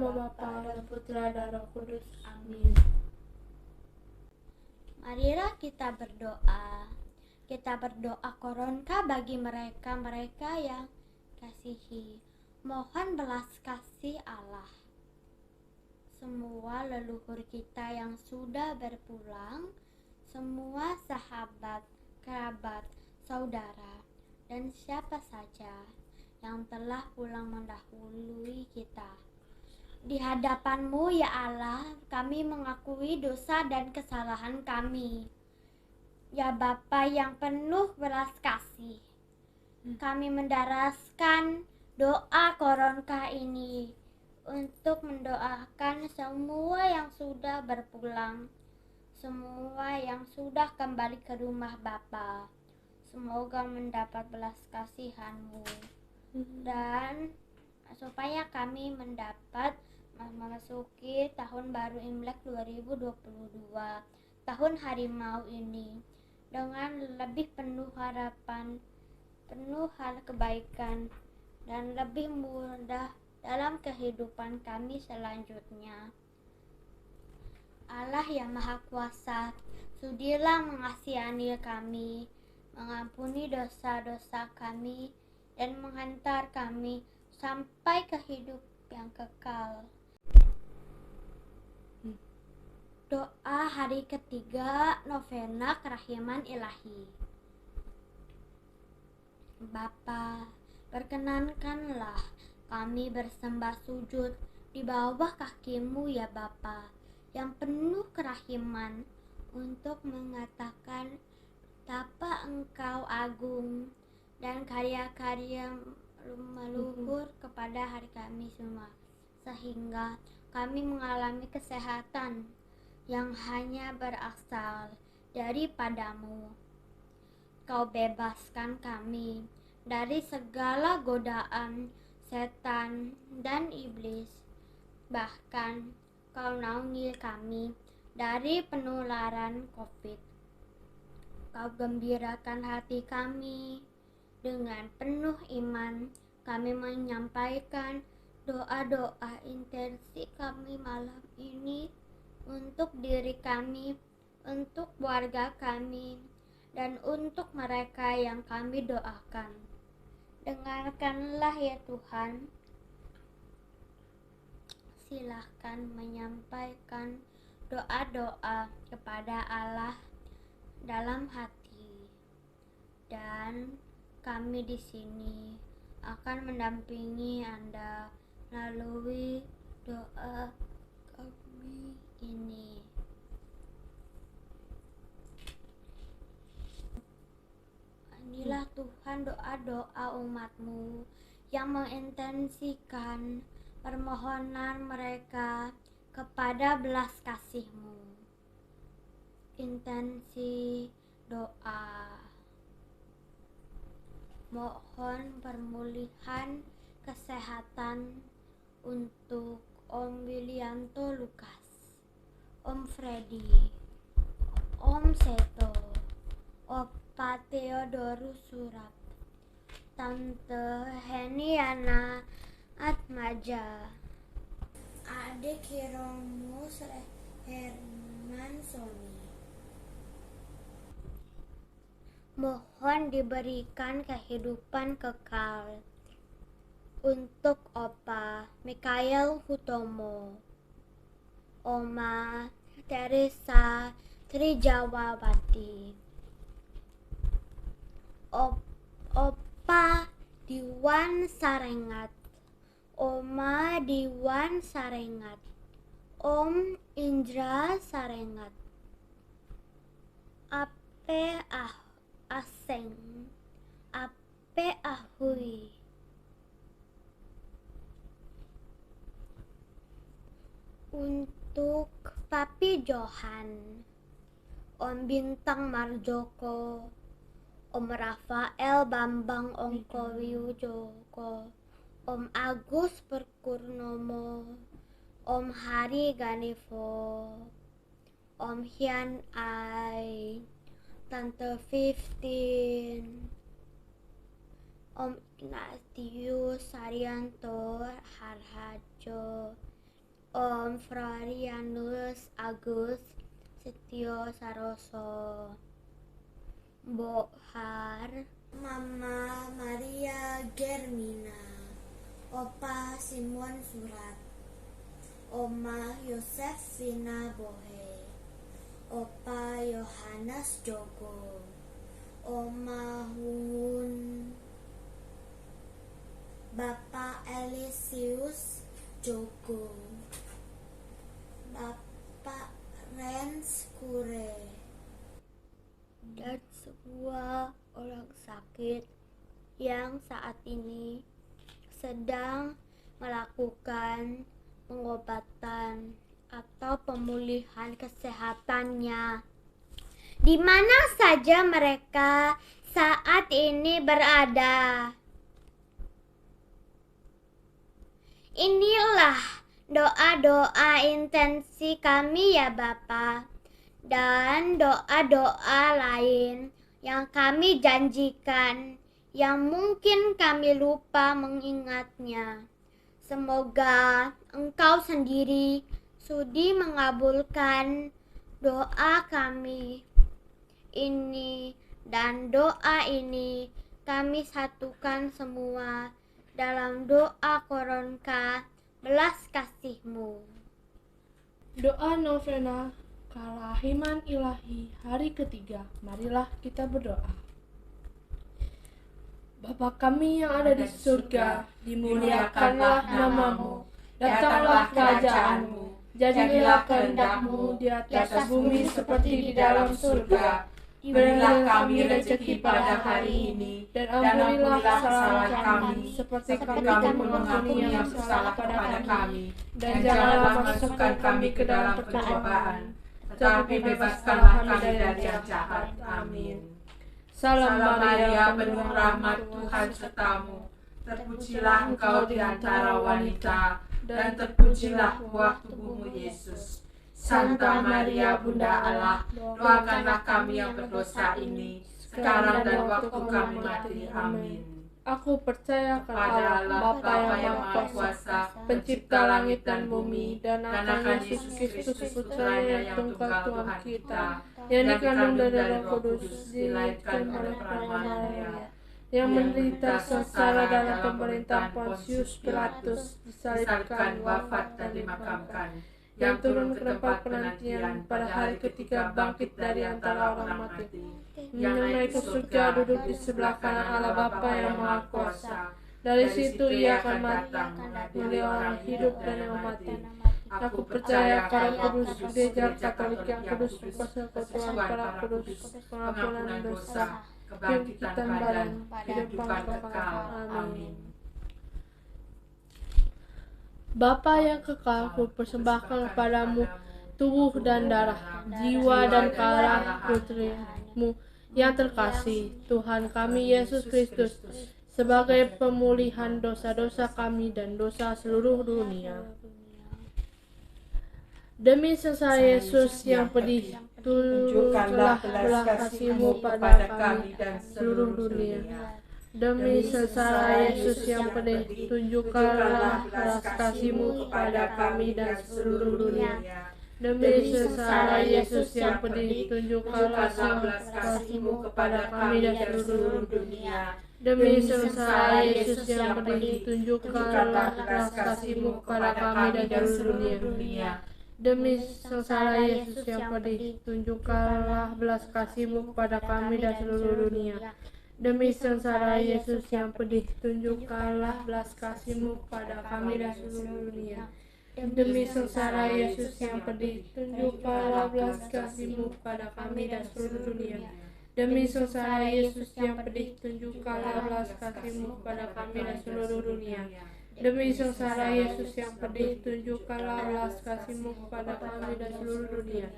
nama Bapa dan Putra dan Roh Kudus. Amin. Marilah kita berdoa. Kita berdoa koronka bagi mereka yang kasihi. Mohon belas kasih Allah. Semua leluhur kita yang sudah berpulang, semua sahabat, kerabat, saudara, dan siapa saja yang telah pulang mendahului kita. Di hadapan-Mu ya Allah, kami mengakui dosa dan kesalahan kami. Ya Bapa yang penuh belas kasih, kami mendaraskan doa koronka ini untuk mendoakan semua yang sudah berpulang, semua yang sudah kembali ke rumah Bapa. Semoga mendapat belas kasihan-Mu dan supaya kami mendapat memasuki tahun baru Imlek 2022, tahun harimau ini, dengan lebih penuh harapan, penuh hal kebaikan, dan lebih mudah dalam kehidupan kami selanjutnya. Allah yang Maha Kuasa, sudilah mengasihani kami, mengampuni dosa-dosa kami, dan menghantar kami sampai ke hidup yang kekal. Doa hari ketiga novena kerahiman ilahi. Bapa, perkenankanlah kami bersembah sujud di bawah kaki-Mu ya Bapa, yang penuh kerahiman, untuk mengatakan betapa Engkau agung dan karya-karya meluhur kepada hari kami semua, sehingga kami mengalami kesehatan yang hanya berasal daripada-Mu. Kau bebaskan kami dari segala godaan setan dan iblis. Bahkan Kau naungi kami dari penularan COVID. Kau gembirakan hati kami. Dengan penuh iman kami menyampaikan doa-doa intensi kami malam ini untuk diri kami, untuk keluarga kami, dan untuk mereka yang kami doakan. Dengarkanlah ya Tuhan. Silahkan menyampaikan doa-doa kepada Allah dalam hati, dan kami di sini akan mendampingi Anda melalui doa kami ini. Inilah Tuhan doa-doa umat-Mu yang mengintensikan permohonan mereka kepada belas kasih-Mu. Intensi doa. Mohon pemulihan kesehatan untuk Om Wilianto Lukas, Om Freddy, Om Seto, Opa Theodorus Surap, Tante Heniana Atmaja, Adik Hiromus Herman Soni. Mohon diberikan kehidupan kekal untuk Opa Mikael Hutomo, Oma Teresa Trijawawati, Opa Diwan Sarengat, Oma Diwan Sarengat, Om Indra Sarengat, Ape Aseng, Ape Ahui, untuk Papi Johan, Om Bintang Marjoko, Om Rafael Bambang Ongko Wiujoko, Om Agus Purnomo, Om Hari Ganivo, Om Hyun Ai, Tante 15, Om Ignatius Saryanto Harhajo, Om Florianus Agus Setio Saroso, Bohar, Mama Maria Germina, Opa Simon Surat, Oma Yosefina Bohe, Opa Yohanes Joko, Oma Hungun, Bapak Elisius Joko, Bapak Rens Kure, dan semua orang sakit yang saat ini sedang melakukan pengobatan atau pemulihan kesehatannya, di mana saja mereka saat ini berada. Inilah doa-doa intensi kami ya Bapa, dan doa-doa lain yang kami janjikan yang mungkin kami lupa mengingatnya. Semoga Engkau sendiri sudi mengabulkan doa kami ini, dan doa ini kami satukan semua dalam doa koronka belas kasih-Mu. Doa novena Kalahiman Ilahi hari ketiga. Marilah kita berdoa. Bapa kami yang ada di surga, dimuliakanlah nama-Mu, datanglah kerajaan-Mu, jadilah kehendak-Mu di atas bumi seperti di dalam surga. Berilah kami rezeki pada hari ini, dan ampunilah kesalahan kami, seperti kami mengampuni yang bersalah kepada kami. Dan janganlah masukkan kami ke dalam pencobaan, tetapi bebaskanlah kami dari yang jahat. Amin. Salam Maria, penuh rahmat, Tuhan sertamu. Terpujilah engkau di antara wanita, dan terpujilah buah tubuhmu Yesus. Santa Maria, Bunda Allah, doakanlah kami yang berdosa ini, sekarang dan waktu kami mati. Amin. Aku percaya kepada Allah, Bapa yang Maha Kuasa, Pencipta langit dan bumi, dan akan Yesus Kristus, Putranya yang tunggal Tuhan kita, yang dikandung dari Roh Kudus, dilahirkan oleh Maria, yang menderita sengsara dalam pemerintahan Pontius Pilatus, disalibkan, wafat dan dimakamkan, yang turun ke tempat penantian, pada hari ketiga bangkit dari antara orang mati, yang naik ke surga, duduk di sebelah kanan Allah Bapa yang Maha Kuasa. Dari situ Ia akan datang menilai orang hidup dan yang mati. Aku percaya kepada kudus, gereja Katolik yang kudus, persekutuan para kudus, pengampunan dosa, kebangkitan badan, kehidupan kekal. Amin. Bapa yang kekal, kupersembahkan kepadamu tubuh dan darah, jiwa dan darah putrimu yang terkasih, Tuhan kami Yesus Kristus, sebagai pemulihan dosa-dosa kami dan dosa seluruh dunia. Demi sengsara Yesus yang pedih, tunjukkanlah belas kasih-Mu pada kami dan seluruh dunia. Demi sengsara Yesus yang pedih, tunjukkanlah belas kasih-Mu kepada kami dan seluruh dunia. Demi sengsara Yesus yang pedih, tunjukkanlah belas kasih-Mu kepada kami dan seluruh dunia. Demi sengsara Yesus yang pedih, tunjukkanlah belas kasih-Mu kepada kami dan seluruh dunia. Demi sengsara Yesus yang pedih, tunjukkanlah belas kasih-Mu kepada kami dan seluruh dunia. Demi sengsara Yesus yang pedih, tunjukkanlah belas kasih-Mu kepada kami dan seluruh dunia. Demi sengsara Yesus yang pedih, tunjukkanlah belas kasih-Mu kepada kami dan seluruh dunia. Demi sengsara Yesus yang pedih, tunjukkanlah belas kasih-Mu kepada kami dan seluruh dunia. Demi sengsara Yesus yang pedih, tunjukkanlah belas kasih-Mu kepada kami dan seluruh dunia.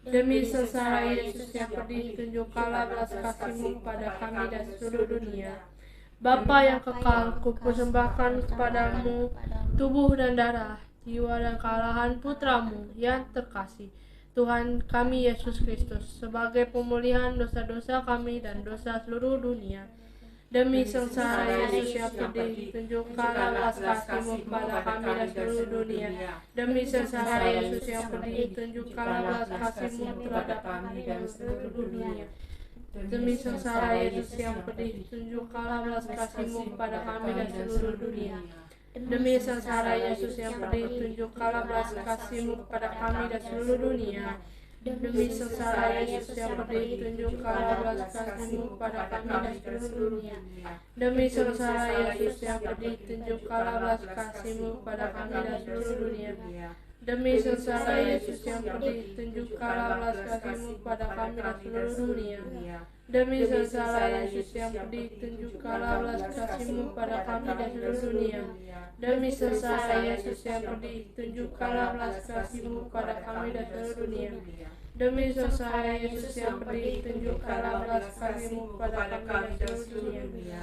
Demi sengsara Yesus yang pedih, tunjukkanlah belas kasih-Mu kepada kami dan seluruh dunia. Bapa yang kekal, kupersembahkan kepadamu tubuh dan darah, jiwa dan kalahan putramu yang terkasih, Tuhan kami Yesus Kristus, sebagai pemulihan dosa-dosa kami dan dosa seluruh dunia. Demi sengsara Yesus yang pedih, tunjukkanlah belas kasih-Mu kepada kami dan seluruh dunia. Demi sengsara Yesus yang pedih, tunjukkanlah belas kasih-Mu terhadap kami dan seluruh dunia. Demi sengsara Yesus yang pedih, tunjukkanlah belas kasih-Mu kepada kami dan seluruh dunia. Demi sengsara Yesus yang pedih, tunjukkanlah belas kasih-Mu kepada kami dan seluruh dunia. Demi sengsara Yesus yang pedih, tunjukkanlah belas kasih-Mu kepada kami dan seluruh dunia. Demi sengsara Yesus yang pedih, tunjukkanlah belas kasih-Mu kepada kami dan seluruh dunia. Demi sengsara Yesus yang pedih, tunjukkanlah belas kasih-Mu kepada kami dan seluruh dunia. Demi sengsara Yesus yang pedih, tunjukkanlah belas kasih-Mu kepada kami dan seluruh dunia. Demi sengsara Yesus yang pedih, tunjukkanlah belas kasih-Mu kepada kami dan seluruh dunia. Demi sengsara Yesus yang pedih, tunjukkanlah belas kasih-Mu kepada kami dan seluruh dunia.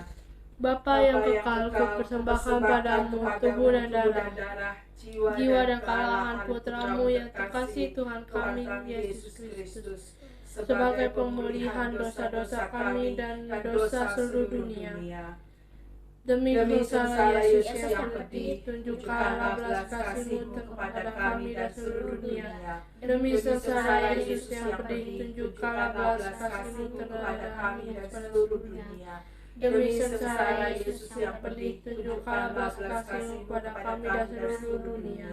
Bapa yang kekal, kupersembahkan padamu tubuh dan darah, jiwa dan kalahan putramu yang terkasih Tuhan kami, Yesus Kristus, sebagai pemulihan dosa-dosa kami dan dosa seluruh dunia. Demi sengsara Yesus yang pedih, tunjukkanlah belas kasih-Mu kepada kami dan seluruh dunia. Demi sengsara Yesus yang pedih, tunjukkanlah belas kasih-Mu terhadap kami dan seluruh dunia. Demi sengsara Yesus yang pedih, tunjukkanlah belas kasih-Mu kepada kami dan seluruh dunia.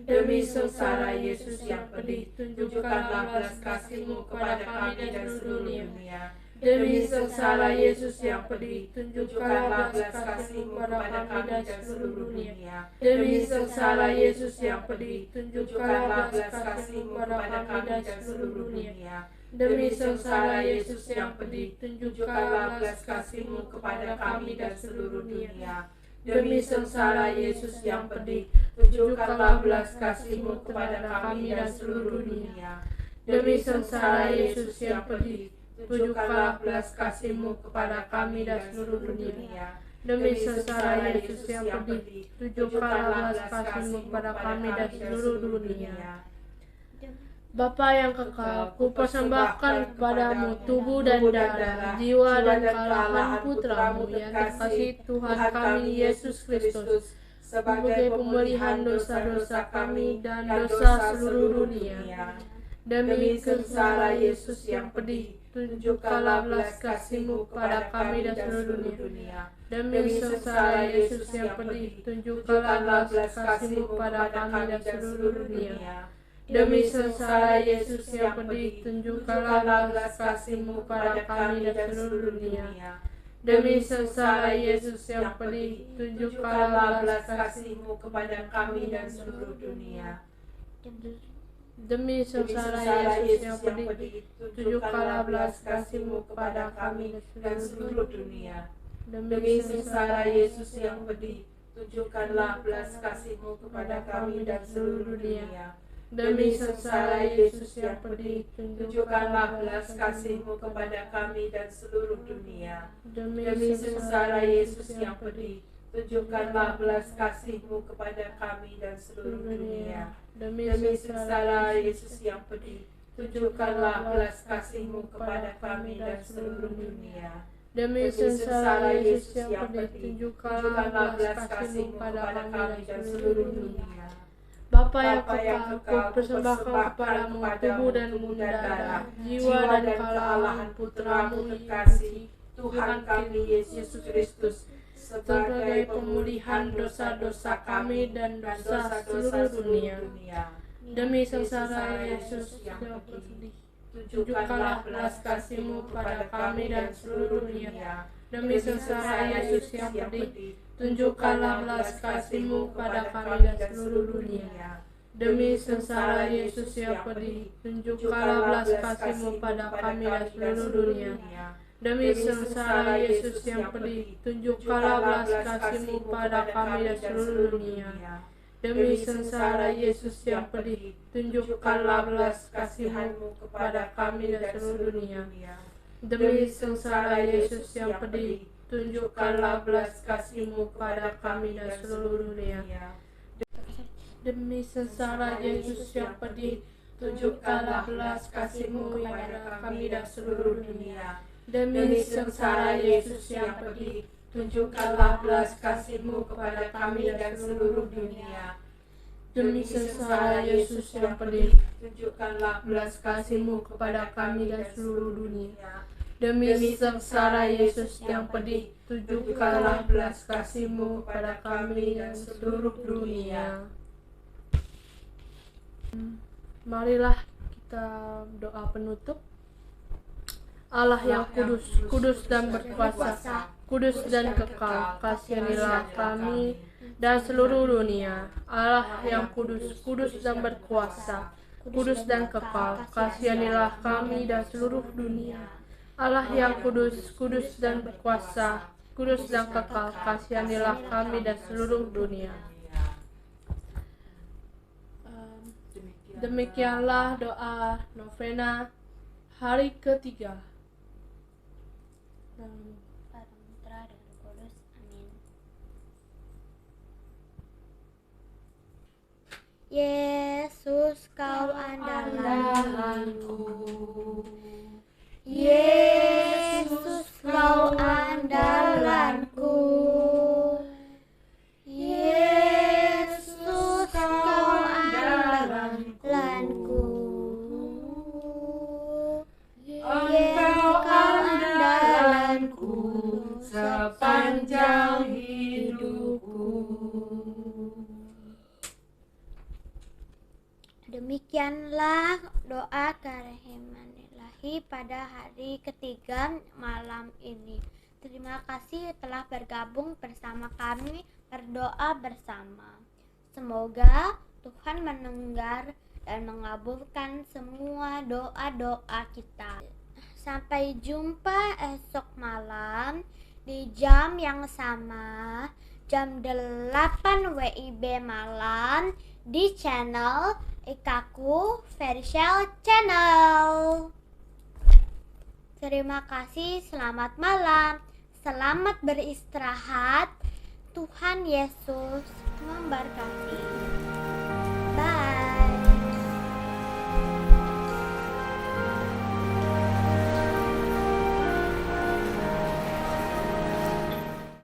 Demi sengsara Yesus yang pedih, tunjukkanlah belas kasih-Mu kepada kami dan seluruh dunia. Demi sengsara Yesus yang pedih, tunjukkanlah belas kasih-Mu kepada kami dan seluruh dunia. Demi sengsara Yesus yang pedih, tunjukkanlah belas kasih-Mu kepada kami dan seluruh dunia. Demi sengsara Yesus yang pedih, tunjukkanlah belas kasih-Mu kepada kami dan seluruh dunia. Demi sengsara Yesus yang pedih, tunjukkanlah belas kasih-Mu kepada kami dan seluruh dunia. Demi sengsara Yesus yang pedih, tunjukkanlah belas kasih-Mu kepada kami dan seluruh dunia. Demi sengsara Yesus yang pedih, tunjukkanlah belas kasih-Mu kepada kami dan seluruh dunia. Bapa yang kekal, kupersembahkan kepadamu tubuh dan darah, jiwa dan kalahan putramu yang terkasih Tuhan kami, Yesus Kristus, sebagai pemulihan dosa-dosa kami dan dosa seluruh dunia. Demi sengsara Yesus yang pedih, tunjukkanlah belas kasih-Mu kepada kami dan seluruh dunia. Demi sengsara Yesus yang pedih, tunjukkanlah belas kasih-Mu kepada kami dan seluruh dunia. Demi sengsara Yesus yang pedih, tunjukkanlah belas kasih-Mu kepada kami dan seluruh dunia. Demi sengsara Yesus yang pedih, tunjukkanlah belas kasih-Mu kepada kami dan seluruh dunia. Demi sengsara Yesus yang pedih, tunjukkanlah belas kasih-Mu kepada kami dan seluruh dunia. Demi sengsara Yesus yang pedih, tunjukkanlah belas kasih-Mu kepada kami dan seluruh dunia. Demi sengsara Yesus yang pedih, tunjukkanlah belas kasih-Mu kepada kami dan seluruh dunia. Demi sengsara Yesus yang pedih, tunjukkanlah belas kasih-Mu kepada kami dan seluruh dunia. Demi sengsara Yesus yang pedih, tunjukkanlah belas kasih-Mu kepada kami dan seluruh dunia. Demi sengsara Yesus yang pedih, tunjukkanlah belas kasih-Mu kepada kami dan seluruh dunia. Bapa yang kekal, kupersembahkan kepadamu tubuh dan darah, jiwa dan kalahan putramu terkasih, Tuhan kami Yesus Kristus, sebagai pemulihan dosa-dosa kami dan dosa seluruh dunia. Demi sengsara Yesus yang pedih, tunjukkanlah belas kasih-Mu kepada kami dan seluruh dunia. Demi sengsara Yesus yang pedih, tunjukkanlah belas kasih-Mu kepada kami dan seluruh dunia. Demi sengsara Yesus yang pedih, tunjukkanlah belas kasih-Mu kepada kami dan seluruh dunia. Demi sengsara Yesus yang pedih, tunjukkanlah belas kasih-Mu kepada kami dan seluruh dunia. Demi sengsara Yesus yang pedih, tunjukkanlah belas kasih-Mu kepada kami dan seluruh dunia. Demi sengsara Yesus yang pedih, tunjukkanlah belas kasih-Mu kepada kami dan seluruh dunia. Demi sengsara Yesus yang pedih, tunjukkanlah belas kasih-Mu kepada kami dan seluruh dunia. Demi sengsara Yesus yang pedih, tunjukkanlah belas kasih-Mu kepada kami dan seluruh dunia. Demi sengsara Yesus yang pedih, tunjukkanlah belas kasih-Mu kepada kami dan seluruh dunia. Demi sengsara Yesus yang pedih, tunjukkanlah belas kasih-Mu kepada kami dan seluruh dunia. Marilah kita doa penutup. Allah yang kudus, kudus dan berkuasa, kudus dan kekal, kasihanilah kami dan seluruh dunia. Allah yang kudus, kudus dan berkuasa, kudus dan kekal, kasihanilah kami dan seluruh dunia. Allah yang kudus, kudus dan berkuasa, kudus dan kekal, kasihanilah kami dan seluruh dunia. Demikianlah doa novena hari ketiga. Putra dan Roh Kudus. Amin. Yesus, kau andalanku. Yesus, kau andalanku. Yesus, kau andalanku. Engkau andalanku sepanjang hidupku. Demikianlah doa kerahiman Ilahi pada hari ketiga malam ini. Terima kasih telah bergabung bersama kami berdoa bersama. Semoga Tuhan mendengar dan mengabulkan semua doa-doa kita. Sampai jumpa esok malam di jam yang sama, jam 8 WIB malam di channel Ikaku Vershel Channel. Terima kasih, selamat malam, selamat beristirahat. Tuhan Yesus memberkati. Bye.